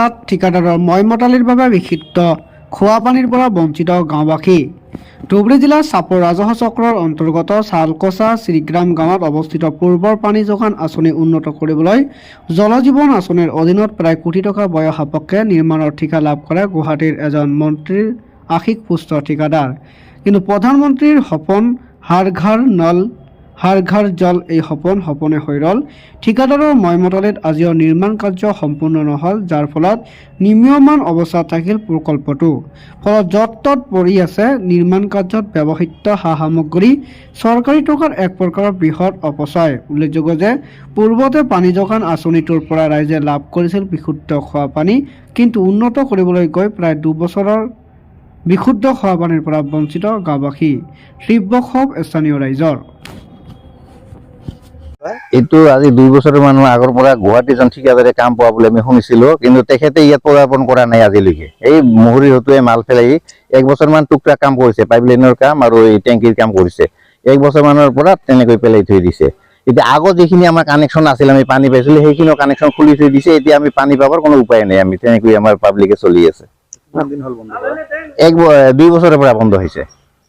জিলাত ঠিকাদাৰৰ ময়মতালিৰ বাবে বিক্ষিপ্ত খোৱা পানীৰ পৰা বঞ্চিত গাঁওবাসী। ধুবুৰী জিলাৰ চাপৰ ৰাজহ চক্ৰৰ অন্তৰ্গত চালকচা শ্ৰীগ্ৰাম গাঁৱত অৱস্থিত পূৰ্বৰ পানী যোগান আঁচনি উন্নত কৰিবলৈ জল জীৱন আঁচনিৰ অধীনত প্ৰায় কোটি টকা ব্যয় সাপেক্ষে নিৰ্মাণৰ ঠিকা লাভ কৰে গুৱাহাটীৰ এজন মন্ত্ৰীৰ আশিক পুষ্ট ঠিকাদাৰ। কিন্তু প্ৰধানমন্ত্ৰীৰ সপোন হৰ ঘৰ নল হৰ ঘৰ জল এই সপোনে হৈ ৰল। ঠিকাদাৰৰ ময়মতালিত আজিও নিৰ্মাণ কাৰ্য সম্পূৰ্ণ নহ'ল, যাৰ ফলত নিম্নমান অৱস্থাত থাকিল প্ৰকল্পটো। ফলত য'ত ত'ত পৰি আছে নিৰ্মাণ কাৰ্যত ব্যৱহৃত সা সামগ্ৰী, চৰকাৰী টকাৰ এক প্ৰকাৰৰ বৃহৎ অপচয়। উল্লেখযোগ্য যে পূৰ্বতে পানী যোগান আঁচনিটোৰ পৰা ৰাইজে লাভ কৰিছিল বিশুদ্ধ খোৱা পানী, কিন্তু উন্নত কৰিবলৈ গৈ প্ৰায় 2 বছৰৰ বিশুদ্ধ খোৱা পানীৰ পৰা বঞ্চিত গাঁওবাসী। তীব্ৰ ক্ষোভ স্থানীয় ৰাইজৰ। এইটো আজি 2 বছৰৰ মানুহ আগৰ পৰা গুৱাহাটী জন ঠিকাদাৰে কাম পোৱা বুলি আমি শুনিছিলো, কিন্তু তেখেতে ইয়াত পদাৰ্পণ কৰা নাই আজিলৈকে। এই মহুৰি হতুৱে মাল পেলাই 1 বছৰমান টুকটাক কাম কৰিছে, পাইপলাইনৰ কাম আৰু এই টেংকিৰ কাম কৰিছে। 1 বছৰ মানৰ পৰা তেনেকৈ পেলাই থৈ দিছে। এতিয়া আগত যিখিনি আমাৰ কানেকশ্যন আছিল, আমি পানী পাইছিলো, সেইখিনি কানেকশ্যন খুলি থৈ দিছে। এতিয়া আমি পানী পাবৰ কোনো উপায় নাই, আমি তেনেকৈ আমাৰ পাব্লিকে চলি আছে। 2 বছৰৰ পৰা বন্ধ হৈছে।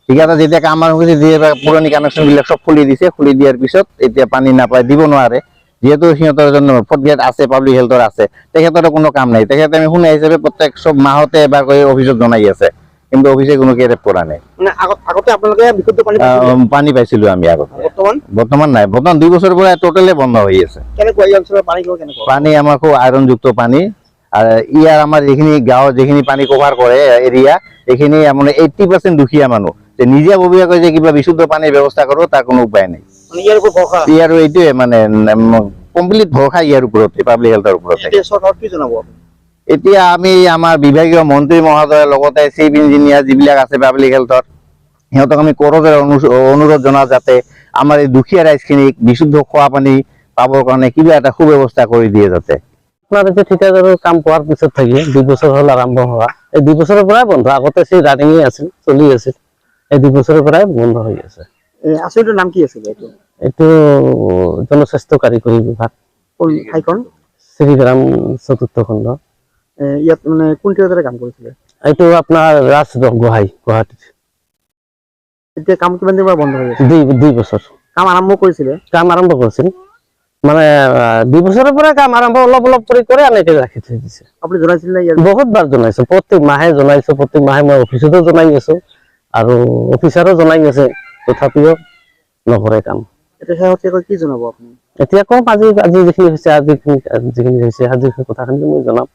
ঠিকাদাৰ যেতিয়া কাম আৰম্ভ কৰিছে, যেতিয়া পুৰণি কানেকশ্যন বিলাক চব খুলি দিছে, খুলি দিয়াৰ পিছত এতিয়া পানী নাপায়, দিব নোৱাৰে। যিহেতু সিহঁতৰ এজন ফৰ্ট আছে, পাব্লিক হেল্থৰ আছে, তেখেতৰো কোনো কাম নাই। তেখেতে আমি শুনা হিচাপে প্ৰত্যেক চব মাহতে এবাৰ কৰি অভিযোগ জনাই আছে, কিন্তু অফিচে কোনো কেৰেপ কৰা নাই। আগতে আপোনালোকে বিশুদ্ধ পানী পাইছিলো আমি আগত, বৰ্তমান নাই। বৰ্তমান 2 বছৰৰ পৰা টোটেলি বন্ধ হৈ আছে। পানী আমাৰ খুব আইৰণযুক্ত পানী। আৰু ইয়াৰ আমাৰ যিখিনি গাঁৱৰ যিখিনি পানী কভাৰ কৰে এৰিয়া, এইখিনি আপোনাৰ 80% দুখীয়া মানুহ। নিজাববীয়াকৈ যে কিবা বিশুদ্ধ পানীৰ ব্যৱস্থা কৰো, তাৰ কোনো উপায় নাই। ইয়াৰ এইটোৱে মানে কমপ্লিট ভৰসা ইয়াৰ ওপৰতে, পাব্লিক হেল্থৰ ওপৰতে। এতিয়া আমি আমাৰ বিভাগীয় মন্ত্ৰী মহোদয়ৰ লগতে চিফ ইঞ্জিনিয়াৰ যিবিলাক আছে পাব্লিক হেল্থৰ, সিহঁতক আমি কৰজোৰে অনুৰোধ জনাওঁ যাতে আমাৰ এই দুখীয়া ৰাইজখিনিক বিশুদ্ধ খোৱা পানী পাবৰ কাৰণে কিবা এটা সুব্যৱস্থা কৰি দিয়ে যাতে। আপনার যে ঠিকাদারের কাম পাওয়ার পিছত থাকি 2 বছর হল আরম্ভ হওয়া, এই 2 বছরের পরে বন্ধ। আগতে সেই রানিং আছিল, চলি আছিল, এই 2 বছরের পরে বন্ধ হয়ে গেছে। আসলে নাম কি আছিল? এইটো জনস্বাস্থ্য কারিগরী বিভাগ, ঠাইখন শ্রীগ্রাম 4th খণ্ড। ইয়াত মানে কোন ঠিকাদারে কাম কৰিছিলে? এইটো আপনাৰ ৰাজ গোহাই, গুৱাহাটীত। এতিয়া কাম কিমান দিনৰ পৰা বন্ধ হৈ আছে? 2 বছৰ। কাম আৰম্ভ কৰিছিলে? কাম আরম্ভ করছিল, মানে 2 বছরের পরে কাম আরম্ভ অলপ অলপ করে এনেকে রাখি থৈ দিছে। আপনি জনাইছিল না? বহুত বার জনাইছো, প্রত্যেক মাহে জনাইছো, প্রত্যেক মাহে মই অফিসতো জনাই আছো আৰু অফিচাৰো জনাই আছে, তথাপিও নকৰে কাম। এতিয়া শেহতীয়াকৈ কি জনাব আপুনি? এতিয়া কম আজি যিখিনি হৈছে, যিখিনি কথাখিনি মই জনাম।